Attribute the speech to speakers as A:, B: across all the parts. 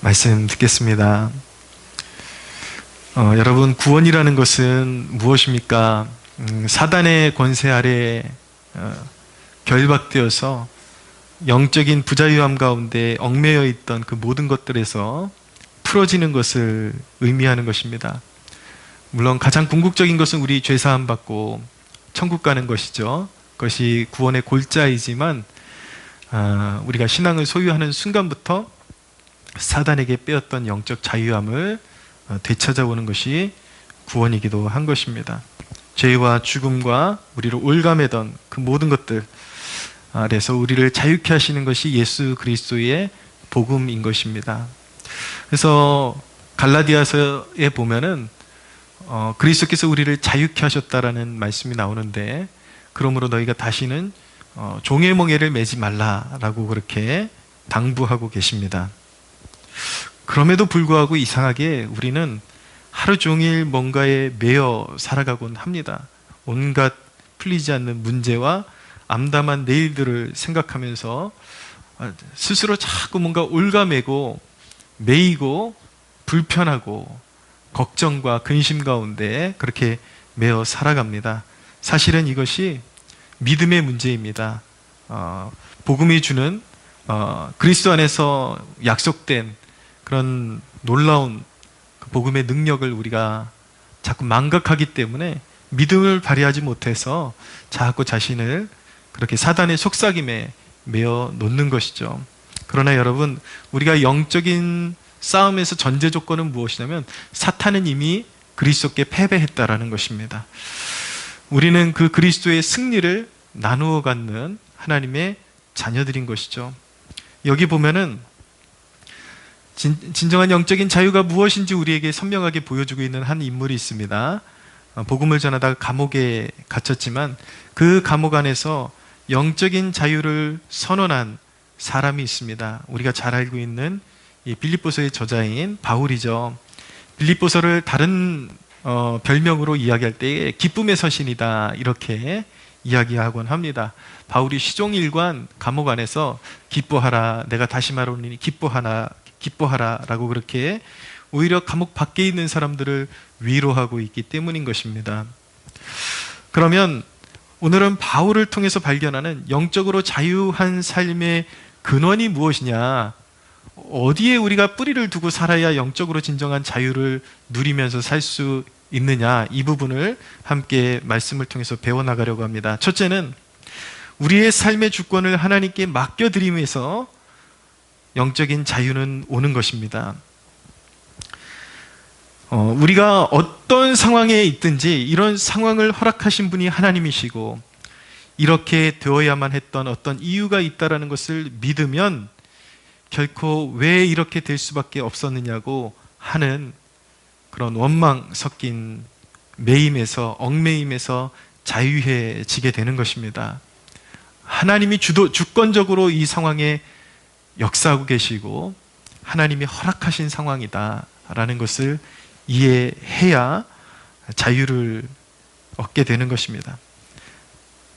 A: 말씀 듣겠습니다. 여러분, 구원이라는 것은 무엇입니까? 사단의 권세 아래 결박되어서 영적인 부자유함 가운데 얽매여 있던 그 모든 것들에서 풀어지는 것을 의미하는 것입니다. 물론 가장 궁극적인 것은 우리 죄사함 받고 천국 가는 것이죠. 그것이 구원의 골자이지만 우리가 신앙을 소유하는 순간부터 사단에게 빼었던 영적 자유함을 되찾아오는 것이 구원이기도 한 것입니다. 죄와 죽음과 우리를 올가매던 그 모든 것들 아래서 우리를 자유케 하시는 것이 예수 그리스도의 복음인 것입니다. 그래서 갈라디아서에 보면은 그리스도께서 우리를 자유케 하셨다라는 말씀이 나오는데, 그러므로 너희가 다시는 종의 멍에를 매지 말라라고 그렇게 당부하고 계십니다. 그럼에도 불구하고 이상하게 우리는 하루 종일 뭔가에 매여 살아가곤 합니다. 온갖 풀리지 않는 문제와 암담한 내일들을 생각하면서 스스로 자꾸 뭔가 올가매고 매이고 불편하고 걱정과 근심 가운데 그렇게 매여 살아갑니다. 사실은 이것이 믿음의 문제입니다. 복음이 주는 그리스도 안에서 약속된 그런 놀라운 그 복음의 능력을 우리가 자꾸 망각하기 때문에 믿음을 발휘하지 못해서 자꾸 자신을 그렇게 사단의 속삭임에 매어 놓는 것이죠. 그러나 여러분, 우리가 영적인 싸움에서 전제 조건은 무엇이냐면 사탄은 이미 그리스도께 패배했다라는 것입니다. 우리는 그 그리스도의 승리를 나누어 갖는 하나님의 자녀들인 것이죠. 여기 보면은 진정한 영적인 자유가 무엇인지 우리에게 선명하게 보여주고 있는 한 인물이 있습니다. 복음을 전하다가 감옥에 갇혔지만 그 감옥 안에서 영적인 자유를 선언한 사람이 있습니다. 우리가 잘 알고 있는 이 빌립보서의 저자인 바울이죠. 빌립보서를 다른 별명으로 이야기할 때 기쁨의 서신이다 이렇게 이야기하곤 합니다. 바울이 시종일관 감옥 안에서 기뻐하라, 내가 다시 말하노니 기뻐하라 라고 그렇게 오히려 감옥 밖에 있는 사람들을 위로하고 있기 때문인 것입니다. 그러면 오늘은 바울을 통해서 발견하는 영적으로 자유한 삶의 근원이 무엇이냐, 어디에 우리가 뿌리를 두고 살아야 영적으로 진정한 자유를 누리면서 살 수 있느냐, 이 부분을 함께 말씀을 통해서 배워나가려고 합니다. 첫째는 우리의 삶의 주권을 하나님께 맡겨드림에서 영적인 자유는 오는 것입니다. 우리가 어떤 상황에 있든지 이런 상황을 허락하신 분이 하나님이시고 이렇게 되어야만 했던 어떤 이유가 있다는 것을 믿으면 결코 왜 이렇게 될 수밖에 없었느냐고 하는 그런 원망 섞인 매임에서, 얽매임에서 자유해지게 되는 것입니다. 하나님이 주권적으로 이 상황에 역사하고 계시고 하나님이 허락하신 상황이다라는 것을 이해해야 자유를 얻게 되는 것입니다.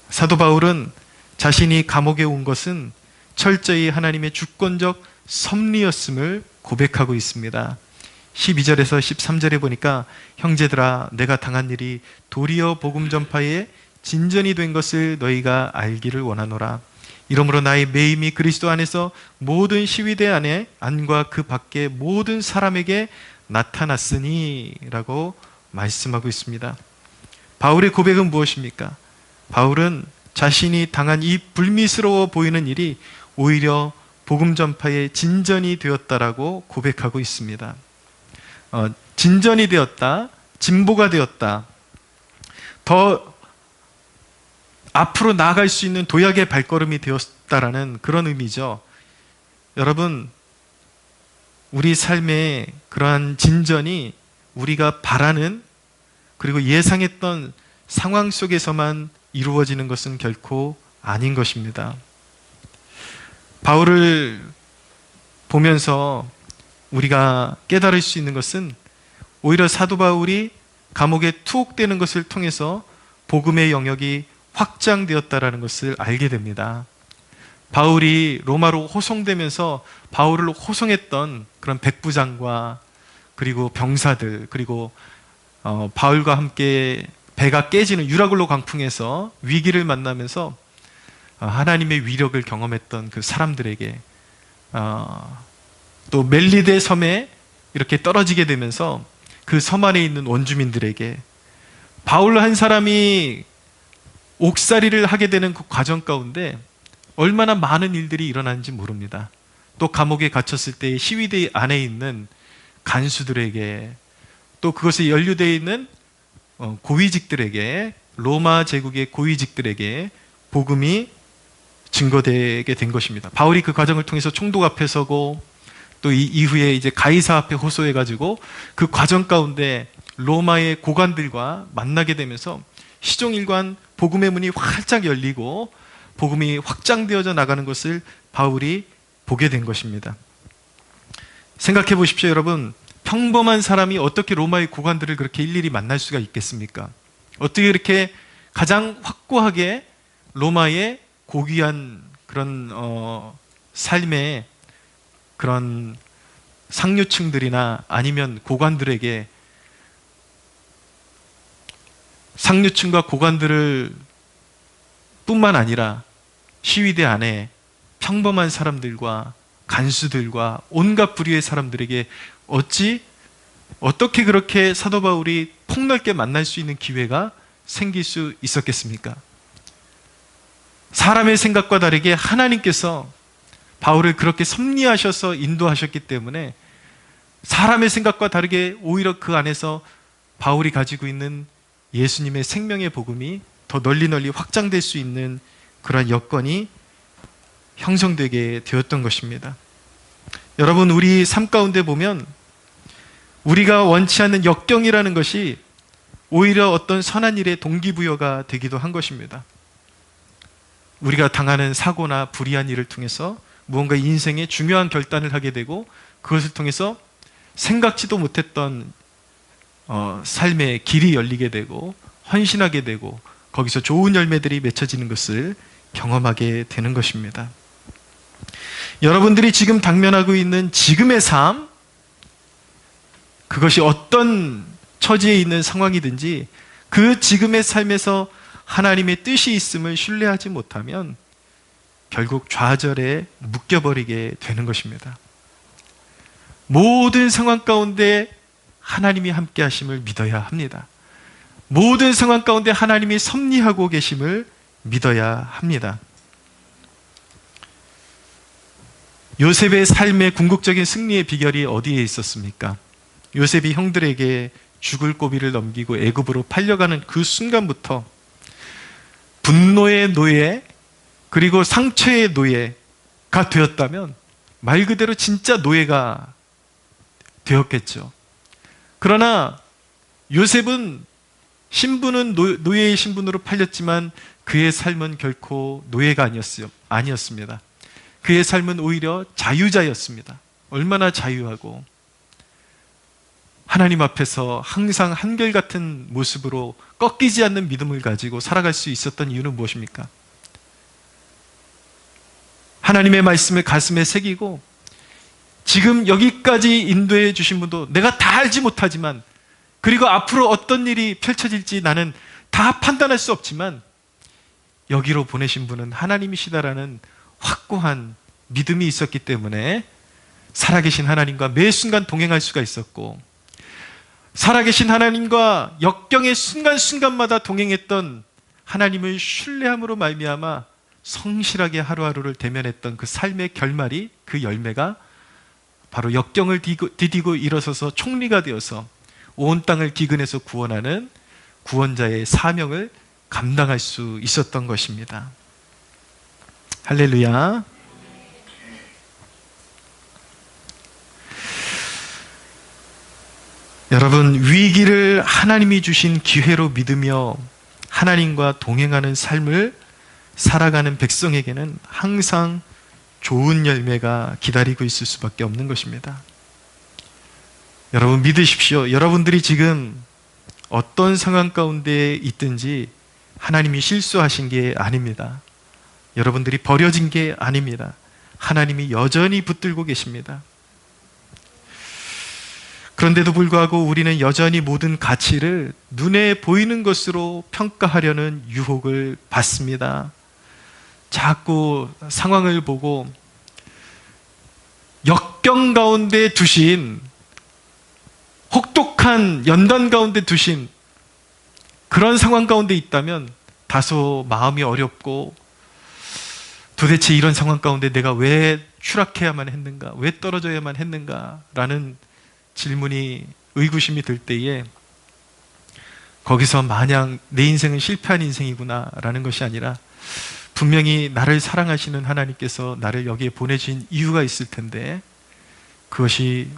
A: 사도 바울은 자신이 감옥에 온 것은 철저히 하나님의 주권적 섭리였음을 고백하고 있습니다. 12절에서 13절에 보니까 형제들아, 내가 당한 일이 도리어 복음 전파에 진전이 된 것을 너희가 알기를 원하노라. 이러므로 나의 매임이 그리스도 안에서 모든 시위대 안과 그 밖에 모든 사람에게 나타났으니 라고 말씀하고 있습니다. 바울의 고백은 무엇입니까? 바울은 자신이 당한 이 불미스러워 보이는 일이 오히려 복음 전파의 진전이 되었다라고 고백하고 있습니다. 진전이 되었다, 진보가 되었다, 더 앞으로 나아갈 수 있는 도약의 발걸음이 되었다라는 그런 의미죠. 여러분, 우리 삶의 그러한 진전이 우리가 바라는 그리고 예상했던 상황 속에서만 이루어지는 것은 결코 아닌 것입니다. 바울을 보면서 우리가 깨달을 수 있는 것은 오히려 사도 바울이 감옥에 투옥되는 것을 통해서 복음의 영역이 확장되었다라는 것을 알게 됩니다. 바울이 로마로 호송되면서 바울을 호송했던 그런 백부장과 그리고 병사들, 그리고 바울과 함께 배가 깨지는 유라굴로 광풍에서 위기를 만나면서 하나님의 위력을 경험했던 그 사람들에게, 또 멜리데 섬에 이렇게 떨어지게 되면서 그 섬 안에 있는 원주민들에게, 바울 한 사람이 옥살이를 하게 되는 그 과정 가운데 얼마나 많은 일들이 일어나는지 모릅니다. 또 감옥에 갇혔을 때 시위대 안에 있는 간수들에게, 또 그것에 연루되어 있는 고위직들에게, 로마 제국의 고위직들에게 복음이 증거되게 된 것입니다. 바울이 그 과정을 통해서 총독 앞에 서고, 또 이후에 이제 가이사 앞에 호소해가지고 그 과정 가운데 로마의 고관들과 만나게 되면서 시종일관 복음의 문이 활짝 열리고 복음이 확장되어져 나가는 것을 바울이 보게 된 것입니다. 생각해 보십시오, 여러분. 평범한 사람이 어떻게 로마의 고관들을 그렇게 일일이 만날 수가 있겠습니까? 어떻게 이렇게 가장 확고하게 로마의 고귀한 그런 삶의 그런 상류층들이나 아니면 고관들에게, 상류층과 고관들을 뿐만 아니라 시위대 안에 평범한 사람들과 간수들과 온갖 부류의 사람들에게 어떻게 그렇게 사도 바울이 폭넓게 만날 수 있는 기회가 생길 수 있었겠습니까? 사람의 생각과 다르게 하나님께서 바울을 그렇게 섭리하셔서 인도하셨기 때문에 사람의 생각과 다르게 오히려 그 안에서 바울이 가지고 있는 예수님의 생명의 복음이 더 널리 확장될 수 있는 그런 여건이 형성되게 되었던 것입니다. 여러분, 우리 삶 가운데 보면 우리가 원치 않는 역경이라는 것이 오히려 어떤 선한 일의 동기부여가 되기도 한 것입니다. 우리가 당하는 사고나 불의한 일을 통해서 무언가 인생의 중요한 결단을 하게 되고, 그것을 통해서 생각지도 못했던 삶의 길이 열리게 되고 헌신하게 되고 거기서 좋은 열매들이 맺혀지는 것을 경험하게 되는 것입니다. 여러분들이 지금 당면하고 있는 지금의 삶, 그것이 어떤 처지에 있는 상황이든지 그 지금의 삶에서 하나님의 뜻이 있음을 신뢰하지 못하면 결국 좌절에 묶여버리게 되는 것입니다. 모든 상황 가운데 하나님이 함께 하심을 믿어야 합니다. 모든 상황 가운데 하나님이 섭리하고 계심을 믿어야 합니다. 요셉의 삶의 궁극적인 승리의 비결이 어디에 있었습니까? 요셉이 형들에게 죽을 고비를 넘기고 애굽으로 팔려가는 그 순간부터 분노의 노예, 그리고 상처의 노예가 되었다면 말 그대로 진짜 노예가 되었겠죠. 그러나 요셉은 신분은 노예의 신분으로 팔렸지만 그의 삶은 결코 노예가 아니었습니다. 그의 삶은 오히려 자유자였습니다. 얼마나 자유하고 하나님 앞에서 항상 한결같은 모습으로 꺾이지 않는 믿음을 가지고 살아갈 수 있었던 이유는 무엇입니까? 하나님의 말씀을 가슴에 새기고 지금 여기까지 인도해 주신 분도 내가 다 알지 못하지만, 그리고 앞으로 어떤 일이 펼쳐질지 나는 다 판단할 수 없지만 여기로 보내신 분은 하나님이시다라는 확고한 믿음이 있었기 때문에 살아계신 하나님과 매 순간 동행할 수가 있었고, 살아계신 하나님과 역경의 순간순간마다 동행했던 하나님을 신뢰함으로 말미암아 성실하게 하루하루를 대면했던 그 삶의 결말이, 그 열매가 바로 역경을 디디고 일어서서 총리가 되어서 온 땅을 기근해서 구원하는 구원자의 사명을 감당할 수 있었던 것입니다. 할렐루야. 여러분, 위기를 하나님이 주신 기회로 믿으며 하나님과 동행하는 삶을 살아가는 백성에게는 항상 좋은 열매가 기다리고 있을 수밖에 없는 것입니다. 여러분 믿으십시오. 여러분들이 지금 어떤 상황 가운데 있든지 하나님이 실수하신 게 아닙니다. 여러분들이 버려진 게 아닙니다. 하나님이 여전히 붙들고 계십니다. 그런데도 불구하고 우리는 여전히 모든 가치를 눈에 보이는 것으로 평가하려는 유혹을 받습니다. 자꾸 상황을 보고 역경 가운데 두신, 혹독한 연단 가운데 두신 그런 상황 가운데 있다면 다소 마음이 어렵고, 도대체 이런 상황 가운데 내가 왜 추락해야만 했는가, 왜 떨어져야만 했는가 라는 질문이, 의구심이 들 때에 거기서 마냥 내 인생은 실패한 인생이구나 라는 것이 아니라, 분명히 나를 사랑하시는 하나님께서 나를 여기에 보내주신 이유가 있을 텐데 그것이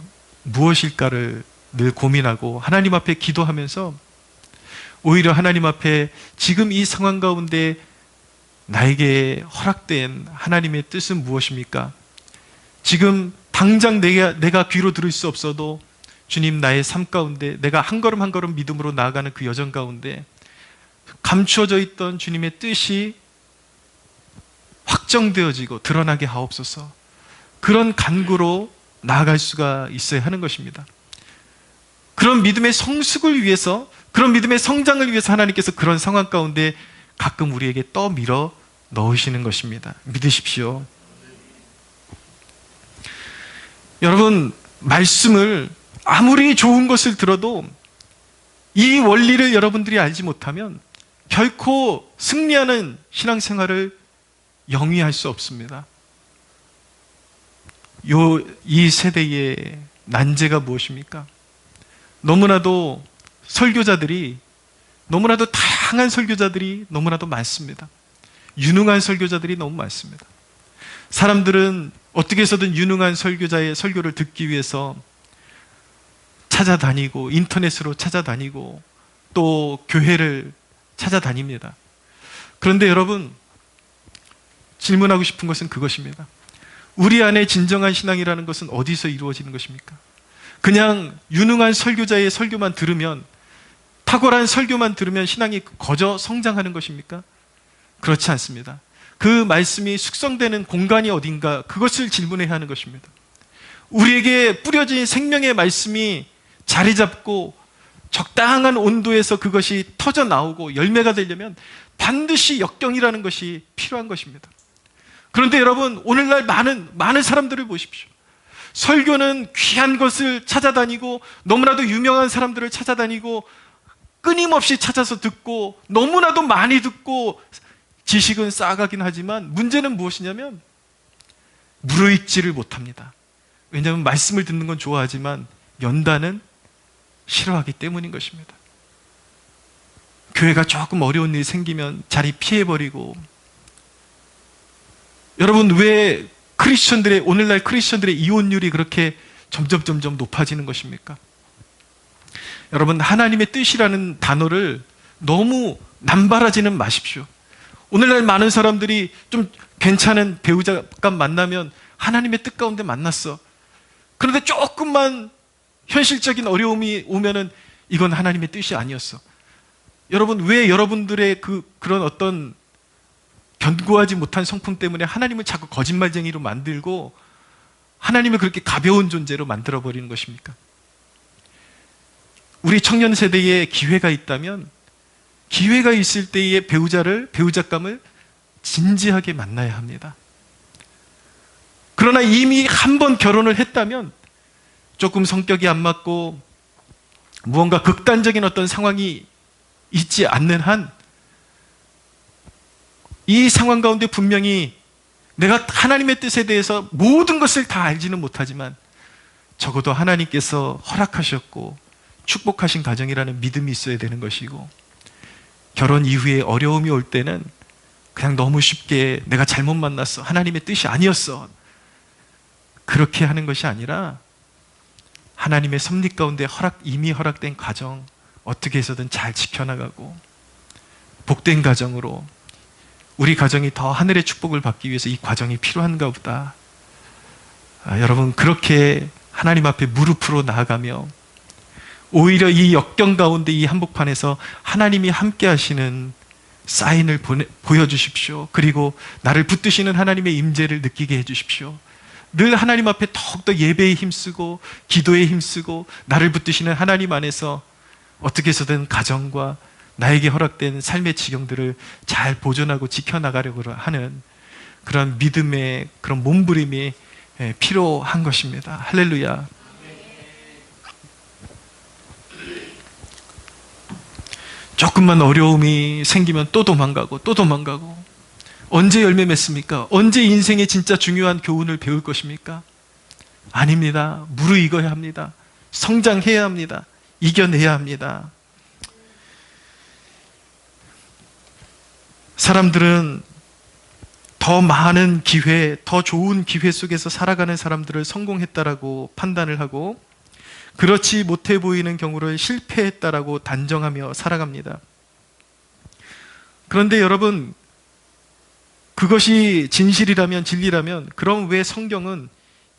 A: 무엇일까를 늘 고민하고 하나님 앞에 기도하면서, 오히려 하나님 앞에 지금 이 상황 가운데 나에게 허락된 하나님의 뜻은 무엇입니까? 지금 당장 내가 귀로 들을 수 없어도 주님, 나의 삶 가운데 내가 한 걸음 한 걸음 믿음으로 나아가는 그 여정 가운데 감추어져 있던 주님의 뜻이 확정되어지고 드러나게 하옵소서. 그런 간구로 나아갈 수가 있어야 하는 것입니다. 그런 믿음의 성숙을 위해서, 그런 믿음의 성장을 위해서 하나님께서 그런 상황 가운데 가끔 우리에게 떠밀어 넣으시는 것입니다. 믿으십시오. 여러분, 말씀을 아무리 좋은 것을 들어도 이 원리를 여러분들이 알지 못하면 결코 승리하는 신앙생활을 영위할 수 없습니다. 이 세대의 난제가 무엇입니까? 너무나도 다양한 설교자들이 너무나도 많습니다. 유능한 설교자들이 너무 많습니다. 사람들은 어떻게 해서든 유능한 설교자의 설교를 듣기 위해서 찾아다니고, 인터넷으로 찾아다니고, 또 교회를 찾아다닙니다. 그런데 여러분, 질문하고 싶은 것은 그것입니다. 우리 안에 진정한 신앙이라는 것은 어디서 이루어지는 것입니까? 그냥 유능한 설교자의 설교만 들으면, 탁월한 설교만 들으면 신앙이 거저 성장하는 것입니까? 그렇지 않습니다. 그 말씀이 숙성되는 공간이 어딘가, 그것을 질문해야 하는 것입니다. 우리에게 뿌려진 생명의 말씀이 자리 잡고 적당한 온도에서 그것이 터져 나오고 열매가 되려면 반드시 역경이라는 것이 필요한 것입니다. 그런데 여러분, 오늘날 많은 사람들을 보십시오. 설교는 귀한 것을 찾아다니고, 너무나도 유명한 사람들을 찾아다니고, 끊임없이 찾아서 듣고, 너무나도 많이 듣고, 지식은 쌓아가긴 하지만 문제는 무엇이냐면 무르익지를 못합니다. 왜냐하면 말씀을 듣는 건 좋아하지만 연단은 싫어하기 때문인 것입니다. 교회가 조금 어려운 일이 생기면 자리 피해버리고, 여러분, 왜 오늘날 크리스천들의 이혼율이 그렇게 점점 높아지는 것입니까? 여러분, 하나님의 뜻이라는 단어를 너무 남발하지는 마십시오. 오늘날 많은 사람들이 좀 괜찮은 배우자가 만나면 하나님의 뜻 가운데 만났어. 그런데 조금만 현실적인 어려움이 오면은 이건 하나님의 뜻이 아니었어. 여러분, 왜 여러분들의 그런 어떤 견고하지 못한 성품 때문에 하나님을 자꾸 거짓말쟁이로 만들고 하나님을 그렇게 가벼운 존재로 만들어버리는 것입니까? 우리 청년 세대에 기회가 있다면, 기회가 있을 때의 배우자감을 진지하게 만나야 합니다. 그러나 이미 한 번 결혼을 했다면 조금 성격이 안 맞고 무언가 극단적인 어떤 상황이 있지 않는 한, 이 상황 가운데 분명히 내가 하나님의 뜻에 대해서 모든 것을 다 알지는 못하지만 적어도 하나님께서 허락하셨고 축복하신 가정이라는 믿음이 있어야 되는 것이고, 결혼 이후에 어려움이 올 때는 그냥 너무 쉽게 내가 잘못 만났어, 하나님의 뜻이 아니었어, 그렇게 하는 것이 아니라 하나님의 섭리 가운데 이미 허락된 가정 어떻게 해서든 잘 지켜나가고 복된 가정으로, 우리 가정이 더 하늘의 축복을 받기 위해서 이 과정이 필요한가 보다. 여러분, 그렇게 하나님 앞에 무릎으로 나아가며 오히려 이 역경 가운데 이 한복판에서 하나님이 함께 하시는 사인을 보여주십시오. 그리고 나를 붙드시는 하나님의 임재를 느끼게 해주십시오. 늘 하나님 앞에 더욱더 예배에 힘쓰고 기도에 힘쓰고 나를 붙드시는 하나님 안에서 어떻게 해서든 가정과 나에게 허락된 삶의 지경들을 잘 보존하고 지켜나가려고 하는 그런 믿음의 그런 몸부림이 필요한 것입니다. 할렐루야. 조금만 어려움이 생기면 또 도망가고 또 도망가고, 언제 열매 맺습니까? 언제 인생의 진짜 중요한 교훈을 배울 것입니까? 아닙니다. 무르익어야 합니다. 성장해야 합니다. 이겨내야 합니다. 사람들은 더 많은 기회, 더 좋은 기회 속에서 살아가는 사람들을 성공했다라고 판단을 하고, 그렇지 못해 보이는 경우를 실패했다라고 단정하며 살아갑니다. 그런데 여러분, 그것이 진실이라면, 진리라면, 그럼 왜 성경은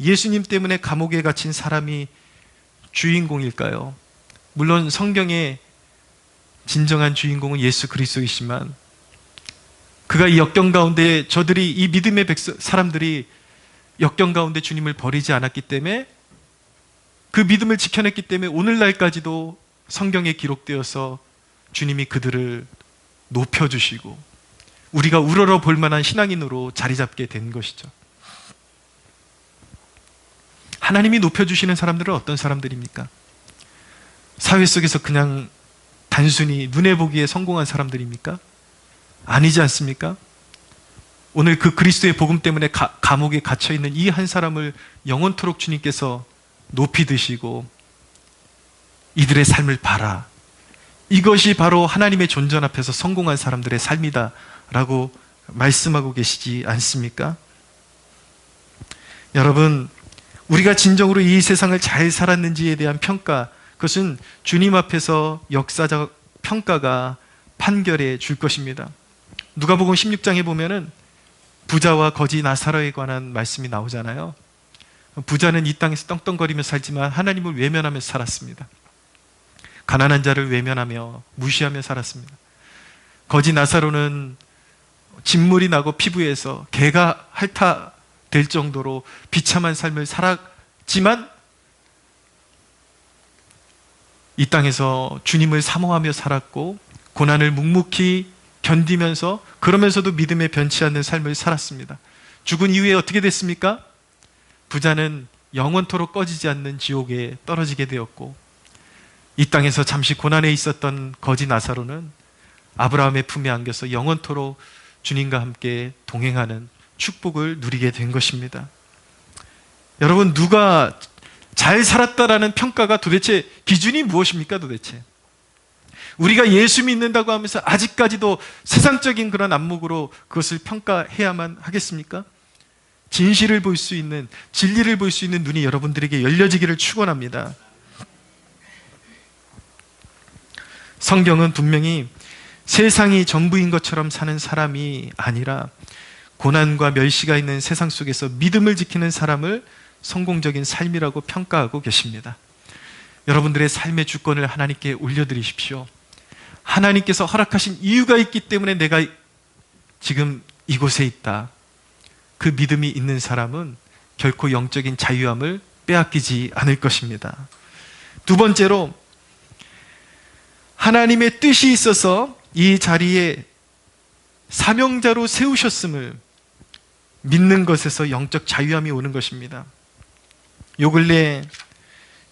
A: 예수님 때문에 감옥에 갇힌 사람이 주인공일까요? 물론 성경의 진정한 주인공은 예수 그리스도이지만, 그가 이 역경 가운데, 저들이, 이 믿음의 사람들이 역경 가운데 주님을 버리지 않았기 때문에, 그 믿음을 지켜냈기 때문에 오늘날까지도 성경에 기록되어서 주님이 그들을 높여주시고 우리가 우러러 볼 만한 신앙인으로 자리 잡게 된 것이죠. 하나님이 높여주시는 사람들은 어떤 사람들입니까? 사회 속에서 그냥 단순히 눈에 보기에 성공한 사람들입니까? 아니지 않습니까? 오늘 그 그리스도의 복음 때문에 감옥에 갇혀있는 이 한 사람을 영원토록 주님께서 높이 드시고 이들의 삶을 봐라, 이것이 바로 하나님의 존전 앞에서 성공한 사람들의 삶이다 라고 말씀하고 계시지 않습니까? 여러분, 우리가 진정으로 이 세상을 잘 살았는지에 대한 평가, 그것은 주님 앞에서 역사적 평가가 판결해 줄 것입니다. 누가복음 16장에 보면은 부자와 거지 나사로에 관한 말씀이 나오잖아요. 부자는 이 땅에서 떵떵거리며 살지만 하나님을 외면하며 살았습니다. 가난한 자를 외면하며 무시하며 살았습니다. 거지 나사로는 진물이 나고 피부에서 개가 핥아댈 정도로 비참한 삶을 살았지만 이 땅에서 주님을 사모하며 살았고 고난을 묵묵히 견디면서, 그러면서도 믿음에 변치 않는 삶을 살았습니다. 죽은 이후에 어떻게 됐습니까? 부자는 영원토록 꺼지지 않는 지옥에 떨어지게 되었고, 이 땅에서 잠시 고난에 있었던 거지 나사로는 아브라함의 품에 안겨서 영원토록 주님과 함께 동행하는 축복을 누리게 된 것입니다. 여러분, 누가 잘 살았다라는 평가가 도대체 기준이 무엇입니까? 도대체 우리가 예수 믿는다고 하면서 아직까지도 세상적인 그런 안목으로 그것을 평가해야만 하겠습니까? 진실을 볼 수 있는, 진리를 볼 수 있는 눈이 여러분들에게 열려지기를 축원합니다. 성경은 분명히 세상이 전부인 것처럼 사는 사람이 아니라 고난과 멸시가 있는 세상 속에서 믿음을 지키는 사람을 성공적인 삶이라고 평가하고 계십니다. 여러분들의 삶의 주권을 하나님께 올려드리십시오. 하나님께서 허락하신 이유가 있기 때문에 내가 지금 이곳에 있다. 그 믿음이 있는 사람은 결코 영적인 자유함을 빼앗기지 않을 것입니다. 두 번째로, 하나님의 뜻이 있어서 이 자리에 사명자로 세우셨음을 믿는 것에서 영적 자유함이 오는 것입니다. 요 근래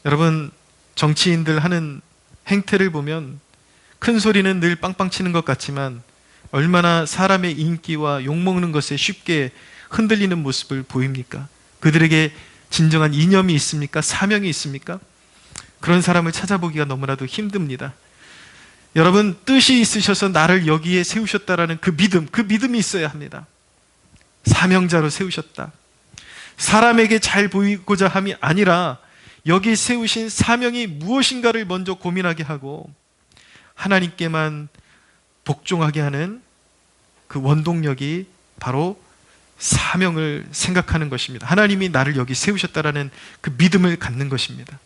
A: 여러분, 정치인들 하는 행태를 보면 큰 소리는 늘 빵빵 치는 것 같지만 얼마나 사람의 인기와 욕먹는 것에 쉽게 흔들리는 모습을 보입니까? 그들에게 진정한 이념이 있습니까? 사명이 있습니까? 그런 사람을 찾아보기가 너무나도 힘듭니다. 여러분, 뜻이 있으셔서 나를 여기에 세우셨다라는 그 믿음이 있어야 합니다. 사명자로 세우셨다. 사람에게 잘 보이고자 함이 아니라 여기 세우신 사명이 무엇인가를 먼저 고민하게 하고 하나님께만 복종하게 하는 그 원동력이 바로 사명을 생각하는 것입니다. 하나님이 나를 여기 세우셨다라는 그 믿음을 갖는 것입니다.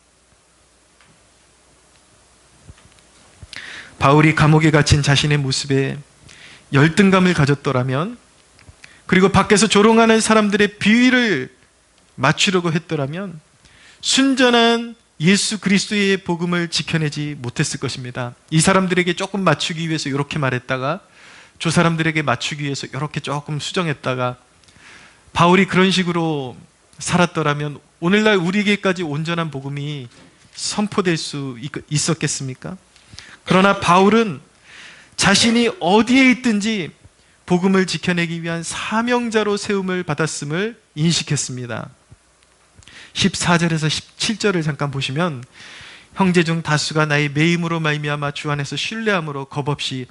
A: 바울이 감옥에 갇힌 자신의 모습에 열등감을 가졌더라면, 그리고 밖에서 조롱하는 사람들의 비위를 맞추려고 했더라면 순전한 예수 그리스도의 복음을 지켜내지 못했을 것입니다. 이 사람들에게 조금 맞추기 위해서 이렇게 말했다가 저 사람들에게 맞추기 위해서 이렇게 조금 수정했다가, 바울이 그런 식으로 살았더라면 오늘날 우리에게까지 온전한 복음이 선포될 수 있었겠습니까? 그러나 바울은 자신이 어디에 있든지 복음을 지켜내기 위한 사명자로 세움을 받았음을 인식했습니다. 14절에서 17절을 잠깐 보시면, 형제 중 다수가 나의 매임으로 말미암아 주 안에서 신뢰함으로 겁없이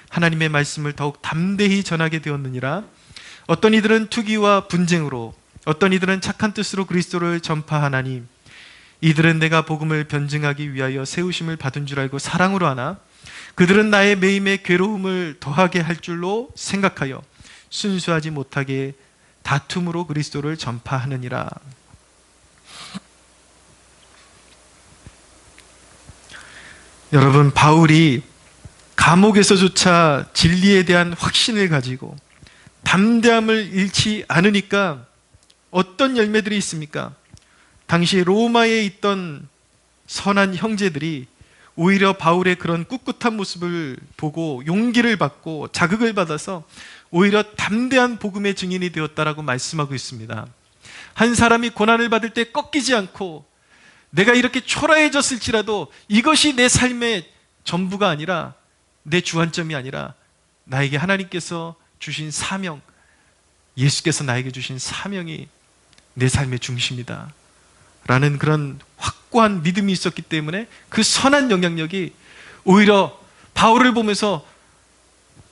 A: 하나님의 말씀을 더욱 담대히 전하게 되었느니라. 어떤 이들은 투기와 분쟁으로, 어떤 이들은 착한 뜻으로 그리스도를 전파하나니, 이들은 내가 복음을 변증하기 위하여 세우심을 받은 줄 알고 사랑으로 하나, 그들은 나의 매임에 괴로움을 더하게 할 줄로 생각하여 순수하지 못하게 다툼으로 그리스도를 전파하느니라. 여러분, 바울이 감옥에서조차 진리에 대한 확신을 가지고 담대함을 잃지 않으니까 어떤 열매들이 있습니까? 당시 로마에 있던 선한 형제들이 오히려 바울의 그런 꿋꿋한 모습을 보고 용기를 받고 자극을 받아서 오히려 담대한 복음의 증인이 되었다라고 말씀하고 있습니다. 한 사람이 고난을 받을 때 꺾이지 않고, 내가 이렇게 초라해졌을지라도 이것이 내 삶의 전부가 아니라, 내 주안점이 아니라 나에게 하나님께서 주신 사명, 예수께서 나에게 주신 사명이 내 삶의 중심이다 라는 그런 확고한 믿음이 있었기 때문에 그 선한 영향력이 오히려 바울을 보면서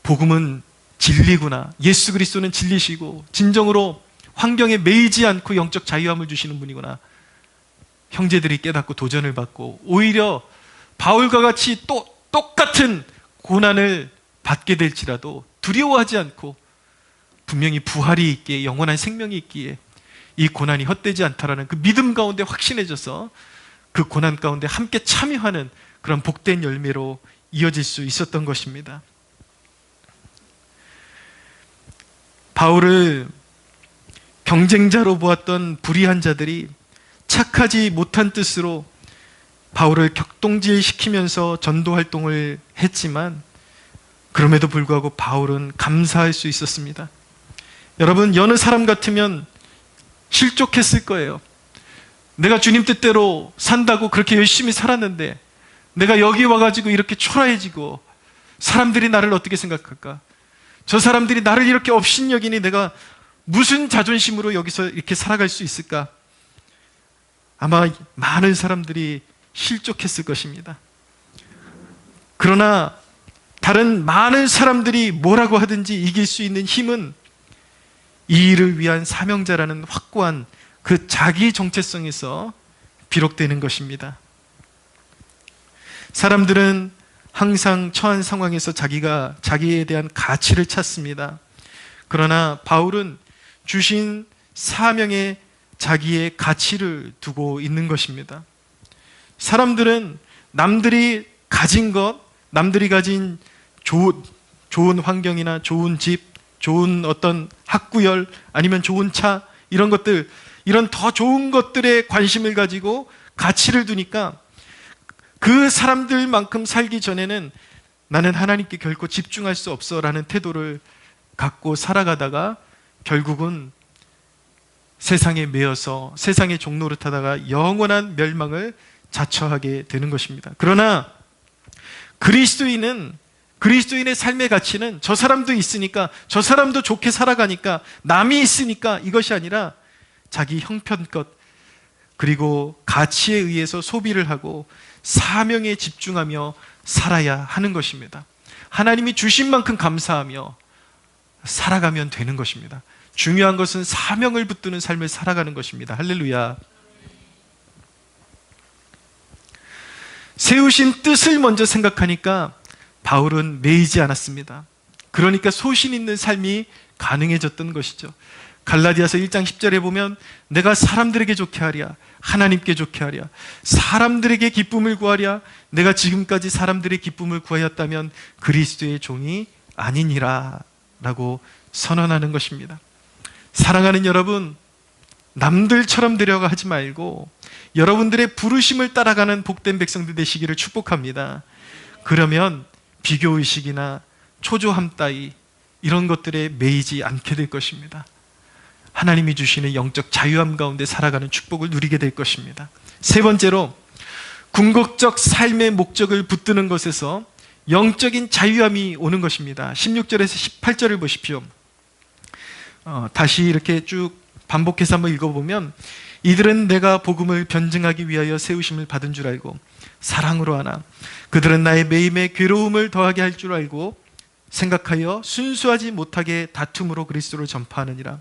A: 복음은 진리구나, 예수 그리스도는 진리시고 진정으로 환경에 매이지 않고 영적 자유함을 주시는 분이구나, 형제들이 깨닫고 도전을 받고 오히려 바울과 같이 또 똑같은 고난을 받게 될지라도 두려워하지 않고 분명히 부활이 있기에, 영원한 생명이 있기에 이 고난이 헛되지 않다라는 그 믿음 가운데 확신해져서 그 고난 가운데 함께 참여하는 그런 복된 열매로 이어질 수 있었던 것입니다. 바울을 경쟁자로 보았던 불의한 자들이 착하지 못한 뜻으로 바울을 격동질시키면서 전도 활동을 했지만, 그럼에도 불구하고 바울은 감사할 수 있었습니다. 여러분, 여느 사람 같으면 실족했을 거예요. 내가 주님 뜻대로 산다고 그렇게 열심히 살았는데 내가 여기 와가지고 이렇게 초라해지고 사람들이 나를 어떻게 생각할까? 저 사람들이 나를 이렇게 업신여기니 내가 무슨 자존심으로 여기서 이렇게 살아갈 수 있을까? 아마 많은 사람들이 실족했을 것입니다. 그러나 다른 많은 사람들이 뭐라고 하든지 이길 수 있는 힘은 이 일을 위한 사명자라는 확고한 그 자기 정체성에서 비롯되는 것입니다. 사람들은 항상 처한 상황에서 자기에 대한 가치를 찾습니다. 그러나 바울은 주신 사명에 자기의 가치를 두고 있는 것입니다. 사람들은 남들이 가진 것, 남들이 가진 좋은 환경이나 좋은 집, 좋은 어떤 학구열, 아니면 좋은 차, 이런 것들, 이런 더 좋은 것들에 관심을 가지고 가치를 두니까 그 사람들만큼 살기 전에는 나는 하나님께 결코 집중할 수 없어 라는 태도를 갖고 살아가다가 결국은 세상에 매여서 세상의 종로를 타다가 영원한 멸망을 자처하게 되는 것입니다. 그러나 그리스도인의 삶의 가치는 저 사람도 있으니까, 저 사람도 좋게 살아가니까, 남이 있으니까 이것이 아니라 자기 형편껏, 그리고 가치에 의해서 소비를 하고 사명에 집중하며 살아야 하는 것입니다. 하나님이 주신 만큼 감사하며 살아가면 되는 것입니다. 중요한 것은 사명을 붙드는 삶을 살아가는 것입니다. 할렐루야. 세우신 뜻을 먼저 생각하니까 바울은 매이지 않았습니다. 그러니까 소신 있는 삶이 가능해졌던 것이죠. 갈라디아서 1장 10절에 보면 내가 사람들에게 좋게 하랴, 하나님께 좋게 하랴, 사람들에게 기쁨을 구하랴, 내가 지금까지 사람들의 기쁨을 구하였다면 그리스도의 종이 아니니라 라고 선언하는 것입니다. 사랑하는 여러분, 남들처럼 되려고 하지 말고 여러분들의 부르심을 따라가는 복된 백성들 되시기를 축복합니다. 그러면 비교의식이나 초조함 따위 이런 것들에 매이지 않게 될 것입니다. 하나님이 주시는 영적 자유함 가운데 살아가는 축복을 누리게 될 것입니다. 세 번째로, 궁극적 삶의 목적을 붙드는 것에서 영적인 자유함이 오는 것입니다. 16절에서 18절을 보십시오. 다시 이렇게 쭉 반복해서 한번 읽어보면, 이들은 내가 복음을 변증하기 위하여 세우심을 받은 줄 알고 사랑으로 하나 그들은 나의 매임에 괴로움을 더하게 할 줄 알고 생각하여 순수하지 못하게 다툼으로 그리스도를 전파하느니라.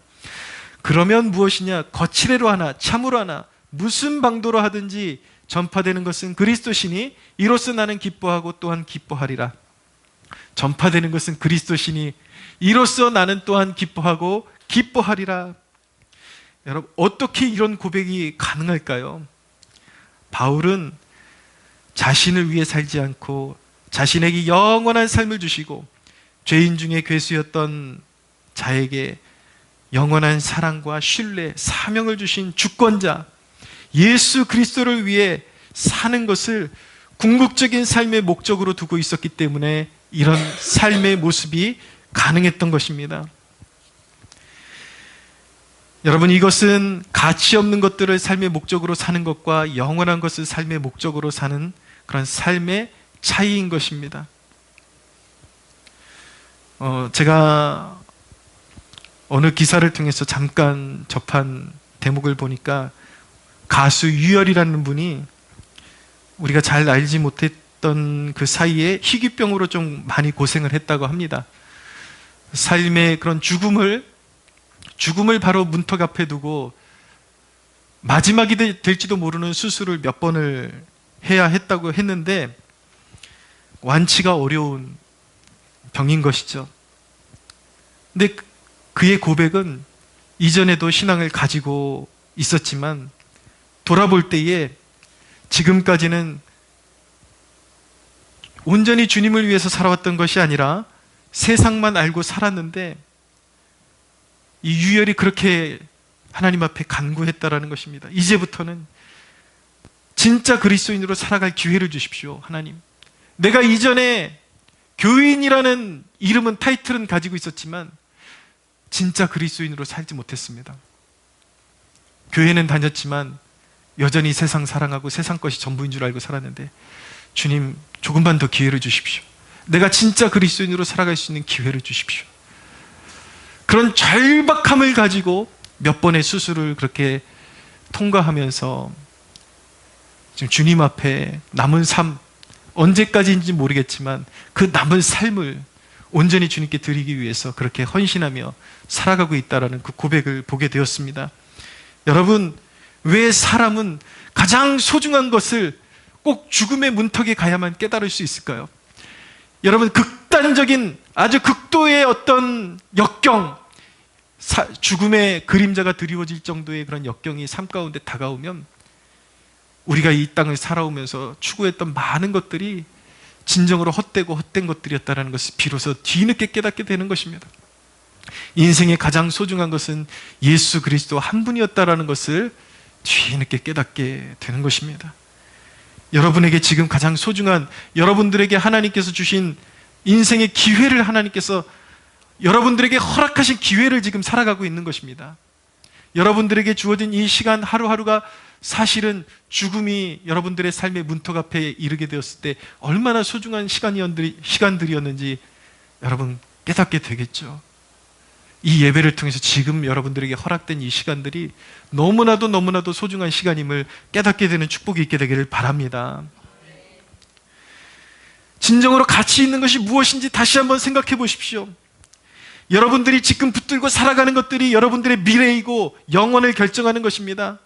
A: 그러면 무엇이냐? 거칠애로 하나 참으로 하나 무슨 방도로 하든지 전파되는 것은 그리스도시니 이로써 나는 기뻐하고 또한 기뻐하리라. 전파되는 것은 그리스도시니 이로써 나는 또한 기뻐하고 기뻐하리라. 여러분, 어떻게 이런 고백이 가능할까요? 바울은 자신을 위해 살지 않고 자신에게 영원한 삶을 주시고 죄인 중에 괴수였던 자에게 영원한 사랑과 신뢰, 사명을 주신 주권자 예수 그리스도를 위해 사는 것을 궁극적인 삶의 목적으로 두고 있었기 때문에 이런 삶의 모습이 가능했던 것입니다. 여러분, 이것은 가치 없는 것들을 삶의 목적으로 사는 것과 영원한 것을 삶의 목적으로 사는 그런 삶의 차이인 것입니다. 제가 어느 기사를 통해서 잠깐 접한 대목을 보니까 가수 유열이라는 분이 우리가 잘 알지 못했던 그 사이에 희귀병으로 좀 많이 고생을 했다고 합니다. 삶의 그런 죽음을 바로 문턱 앞에 두고 마지막이 될지도 모르는 수술을 몇 번을 해야 했다고 했는데 완치가 어려운 병인 것이죠. 근데 그의 고백은 이전에도 신앙을 가지고 있었지만 돌아볼 때에 지금까지는 온전히 주님을 위해서 살아왔던 것이 아니라 세상만 알고 살았는데 이 유열이 그렇게 하나님 앞에 간구했다라는 것입니다. 이제부터는 진짜 그리스도인으로 살아갈 기회를 주십시오. 하나님, 내가 이전에 교인이라는 이름은, 타이틀은 가지고 있었지만 진짜 그리스도인으로 살지 못했습니다. 교회는 다녔지만 여전히 세상 사랑하고 세상 것이 전부인 줄 알고 살았는데 주님, 조금만 더 기회를 주십시오. 내가 진짜 그리스도인으로 살아갈 수 있는 기회를 주십시오. 그런 절박함을 가지고 몇 번의 수술을 그렇게 통과하면서 지금 주님 앞에 남은 삶, 언제까지인지 모르겠지만 그 남은 삶을 온전히 주님께 드리기 위해서 그렇게 헌신하며 살아가고 있다는 그 고백을 보게 되었습니다. 여러분, 왜 사람은 가장 소중한 것을 꼭 죽음의 문턱에 가야만 깨달을 수 있을까요? 여러분, 극단적인 아주 극도의 어떤 역경, 죽음의 그림자가 드리워질 정도의 그런 역경이 삶 가운데 다가오면 우리가 이 땅을 살아오면서 추구했던 많은 것들이 진정으로 헛되고 헛된 것들이었다는 것을 비로소 뒤늦게 깨닫게 되는 것입니다. 인생의 가장 소중한 것은 예수 그리스도 한 분이었다는 것을 뒤늦게 깨닫게 되는 것입니다. 여러분에게 지금 가장 소중한, 여러분들에게 하나님께서 주신 인생의 기회를 하나님께서 여러분들에게 허락하신 기회를 지금 살아가고 있는 것입니다. 여러분들에게 주어진 이 시간 하루하루가 사실은 죽음이 여러분들의 삶의 문턱 앞에 이르게 되었을 때 얼마나 소중한 시간들이었는지 여러분 깨닫게 되겠죠. 이 예배를 통해서 지금 여러분들에게 허락된 이 시간들이 너무나도 소중한 시간임을 깨닫게 되는 축복이 있게 되기를 바랍니다. 진정으로 가치 있는 것이 무엇인지 다시 한번 생각해 보십시오. 여러분들이 지금 붙들고 살아가는 것들이 여러분들의 미래이고 영원을 결정하는 것입니다.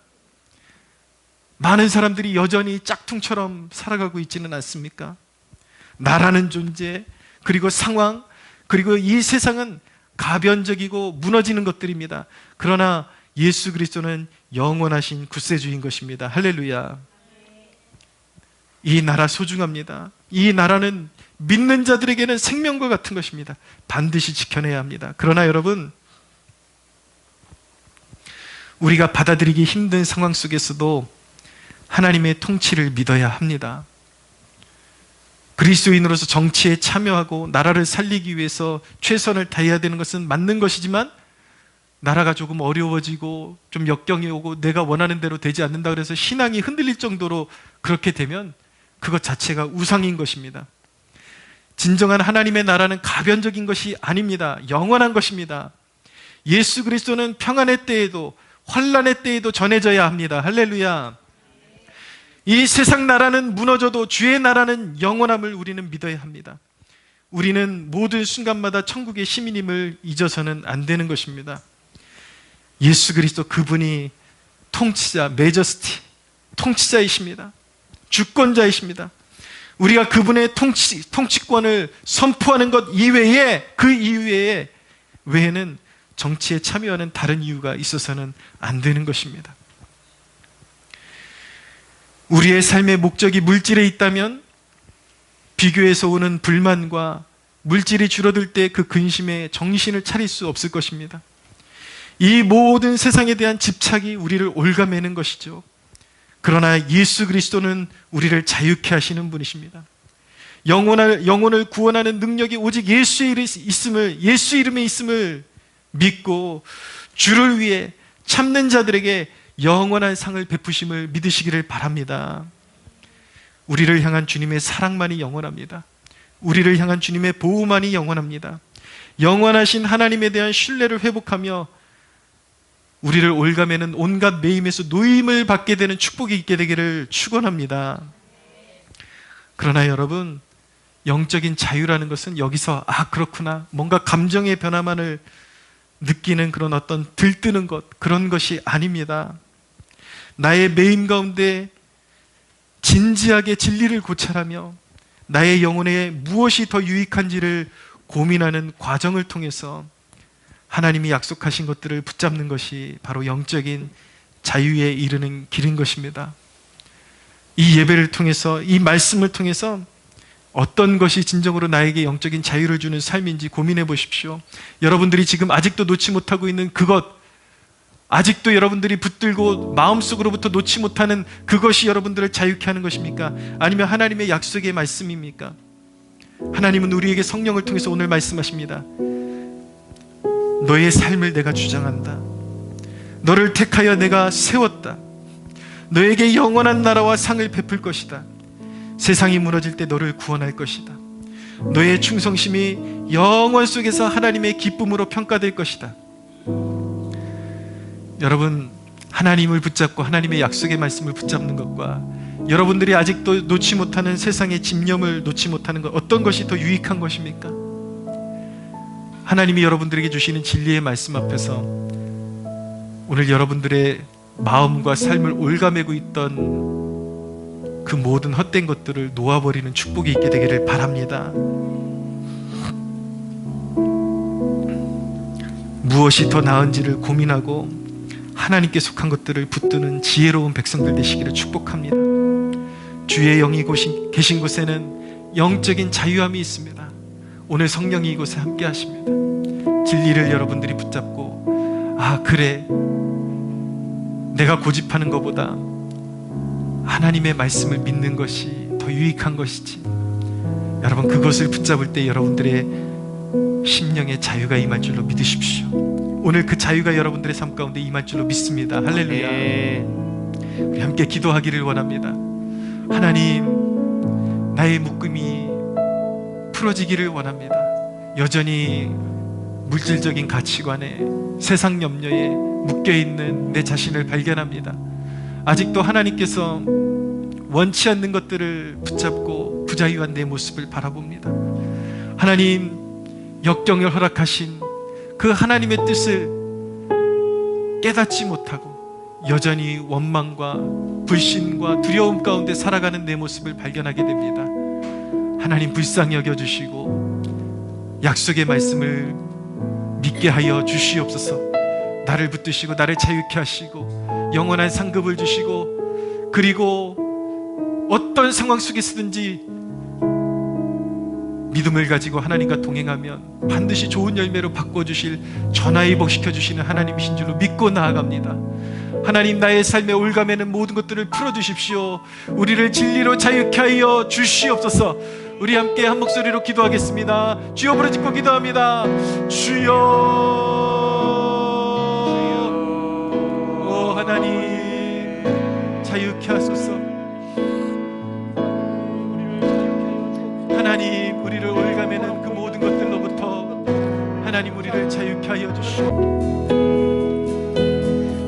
A: 많은 사람들이 여전히 짝퉁처럼 살아가고 있지는 않습니까? 나라는 존재, 그리고 상황, 그리고 이 세상은 가변적이고 무너지는 것들입니다. 그러나 예수 그리스도는 영원하신 구세주인 것입니다. 할렐루야. 이 나라 소중합니다. 이 나라는 믿는 자들에게는 생명과 같은 것입니다. 반드시 지켜내야 합니다. 그러나 여러분, 우리가 받아들이기 힘든 상황 속에서도 하나님의 통치를 믿어야 합니다. 그리스도인으로서 정치에 참여하고 나라를 살리기 위해서 최선을 다해야 되는 것은 맞는 것이지만, 나라가 조금 어려워지고 좀 역경이 오고 내가 원하는 대로 되지 않는다 그래서 신앙이 흔들릴 정도로 그렇게 되면 그것 자체가 우상인 것입니다. 진정한 하나님의 나라는 가변적인 것이 아닙니다. 영원한 것입니다. 예수 그리스도는 평안의 때에도 환난의 때에도 전해져야 합니다. 할렐루야. 이 세상 나라는 무너져도 주의 나라는 영원함을 우리는 믿어야 합니다. 우리는 모든 순간마다 천국의 시민임을 잊어서는 안 되는 것입니다. 예수 그리스도 그분이 통치자, 메저스티, 통치자이십니다. 주권자이십니다. 우리가 그분의 통치권을 선포하는 것 이외에, 그 이외에 외에는 정치에 참여하는 다른 이유가 있어서는 안 되는 것입니다. 우리의 삶의 목적이 물질에 있다면 비교에서 오는 불만과 물질이 줄어들 때 그 근심에 정신을 차릴 수 없을 것입니다. 이 모든 세상에 대한 집착이 우리를 올가매는 것이죠. 그러나 예수 그리스도는 우리를 자유케 하시는 분이십니다. 영혼을 구원하는 능력이 오직 예수 이름에 있음을 믿고 주를 위해 참는 자들에게 영원한 상을 베푸심을 믿으시기를 바랍니다. 우리를 향한 주님의 사랑만이 영원합니다. 우리를 향한 주님의 보호만이 영원합니다. 영원하신 하나님에 대한 신뢰를 회복하며 우리를 올가매는 온갖 매임에서 노임을 받게 되는 축복이 있게 되기를 축원합니다. 그러나 여러분, 영적인 자유라는 것은 여기서 그렇구나, 뭔가 감정의 변화만을 느끼는 그런 어떤 들뜨는 것, 그런 것이 아닙니다. 나의 매임 가운데 진지하게 진리를 고찰하며 나의 영혼에 무엇이 더 유익한지를 고민하는 과정을 통해서 하나님이 약속하신 것들을 붙잡는 것이 바로 영적인 자유에 이르는 길인 것입니다. 이 예배를 통해서, 이 말씀을 통해서 어떤 것이 진정으로 나에게 영적인 자유를 주는 삶인지 고민해 보십시오. 여러분들이 지금 아직도 놓지 못하고 있는 그것, 아직도 여러분들이 붙들고 마음속으로부터 놓지 못하는 그것이 여러분들을 자유케 하는 것입니까? 아니면 하나님의 약속의 말씀입니까? 하나님은 우리에게 성령을 통해서 오늘 말씀하십니다. 너의 삶을 내가 주장한다. 너를 택하여 내가 세웠다. 너에게 영원한 나라와 상을 베풀 것이다. 세상이 무너질 때 너를 구원할 것이다. 너의 충성심이 영원 속에서 하나님의 기쁨으로 평가될 것이다. 여러분, 하나님을 붙잡고 하나님의 약속의 말씀을 붙잡는 것과 여러분들이 아직도 놓지 못하는 세상의 집념을 놓지 못하는 것, 어떤 것이 더 유익한 것입니까? 하나님이 여러분들에게 주시는 진리의 말씀 앞에서 오늘 여러분들의 마음과 삶을 올가매고 있던 그 모든 헛된 것들을 놓아버리는 축복이 있게 되기를 바랍니다. 무엇이 더 나은지를 고민하고 하나님께 속한 것들을 붙드는 지혜로운 백성들 되시기를 축복합니다. 주의 영이 계신 곳에는 영적인 자유함이 있습니다. 오늘 성령이 이곳에 함께 하십니다. 진리를 여러분들이 붙잡고 그래, 내가 고집하는 것보다 하나님의 말씀을 믿는 것이 더 유익한 것이지, 여러분 그것을 붙잡을 때 여러분들의 심령의 자유가 임할 줄로 믿으십시오. 오늘 그 자유가 여러분들의 삶 가운데 임할 줄로 믿습니다. 할렐루야. 우리 함께 기도하기를 원합니다. 하나님, 나의 묶음이 풀어지기를 원합니다. 여전히 물질적인 가치관에, 세상 염려에 묶여있는 내 자신을 발견합니다. 아직도 하나님께서 원치 않는 것들을 붙잡고 부자유한 내 모습을 바라봅니다. 하나님, 역경을 허락하신 그 하나님의 뜻을 깨닫지 못하고 여전히 원망과 불신과 두려움 가운데 살아가는 내 모습을 발견하게 됩니다. 하나님, 불쌍히 여겨주시고 약속의 말씀을 믿게 하여 주시옵소서. 나를 붙드시고 나를 자유케 하시고 영원한 상급을 주시고, 그리고 어떤 상황 속에서든지 믿음을 가지고 하나님과 동행하면 반드시 좋은 열매로 바꿔주실, 전화위복시켜 주시는 하나님이신 줄로 믿고 나아갑니다. 하나님, 나의 삶에 올가매는 모든 것들을 풀어주십시오. 우리를 진리로 자유케 하여 주시옵소서. 우리 함께 한 목소리로 기도하겠습니다. 주여 부르짖고 기도합니다. 주여, 오 하나님, 자유케 하소서. 하나님, 우리를 올가매는 그 모든 것들로부터 하나님 우리를 자유케 하여 주시옵소서.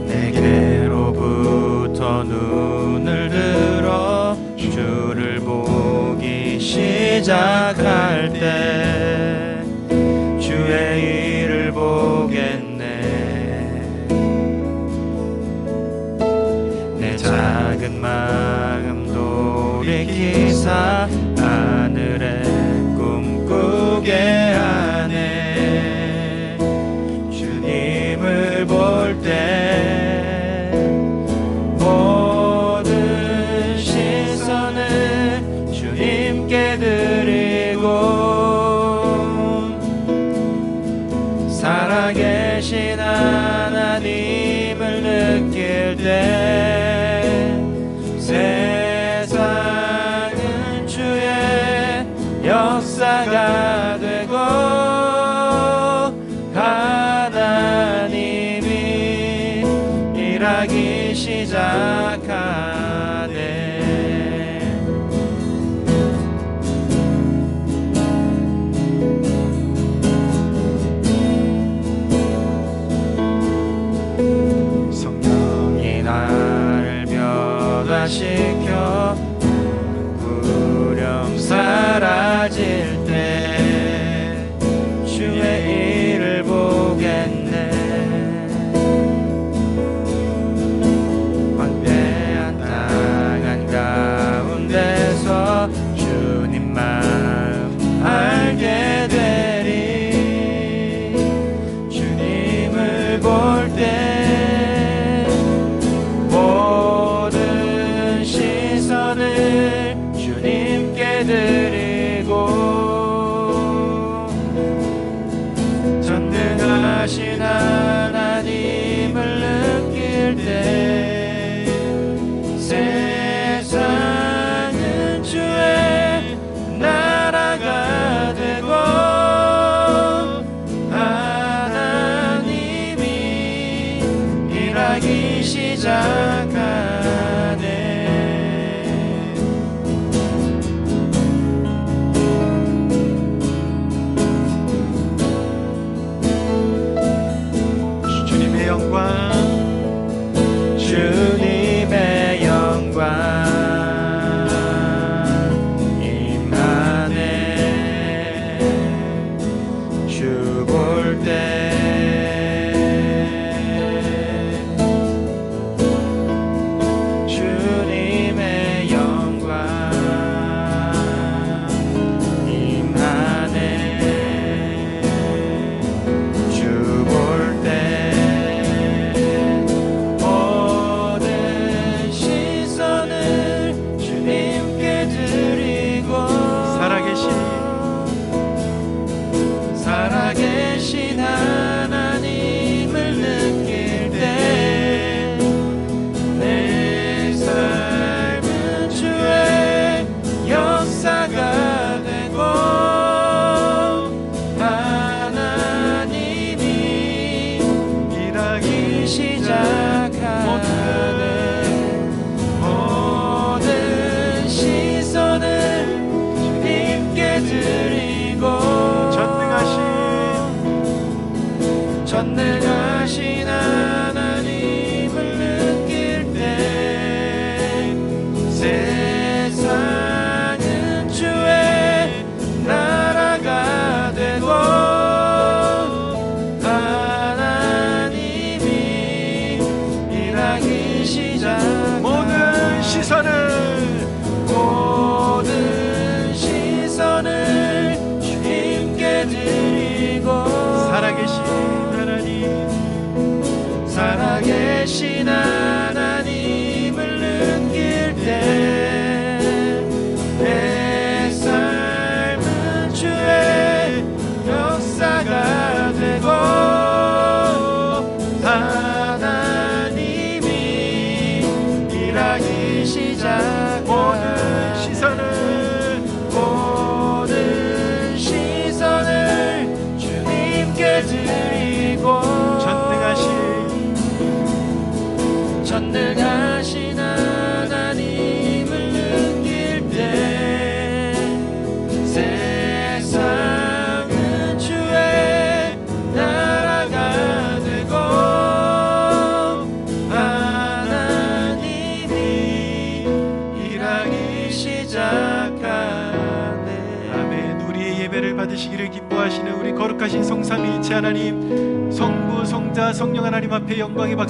B: 내게로부터 눈을 들어 주를 보기 시작할 때 주의 일을 보겠네. 내 작은 마음 돌이키사 하늘에 꿈꾸게 하네. 주님을 볼 때 모든 시선을 주님께 드리고 살아계신 하나님을 느낄 때 세상은 주의 역사가 되고 하나님이 일하기 시작하네. 성령이 나를 변화시켜 두려움 사라질 때 주의 일을 보겠네. 광대한 땅 한가운데서 주님 마음 알게 되리. 주님을 볼 때 모든 시선을 주님께 드리고 전능하신 하나님을 느낄 때 세상은 주의 나라가 되고 하나님이 일하기 시작하네.
A: 주님의 영광,
B: 주님의 영광 임하네. 주 볼 때 주님의 영광 임하네. 주 볼 때 모든 시선을 주님께 드리고 살아계신 하나님을 느낄 때 내 삶은 주의 역사가 되고 하나님이 일하기 시작하네. 모든 시선을 주님께 드리고 전능하신 하나님을 느낄 때 세상은 주의 나라가 되고 하나님이 일하기 시작하네. 모든 시선을 시작하네.
A: 아멘. 우리의 예배를 받으시기를 기뻐하시는 우리 거룩하신 성삼위일체 하나님, 성부, 성자, 성령 하나님 앞에 영광의 박수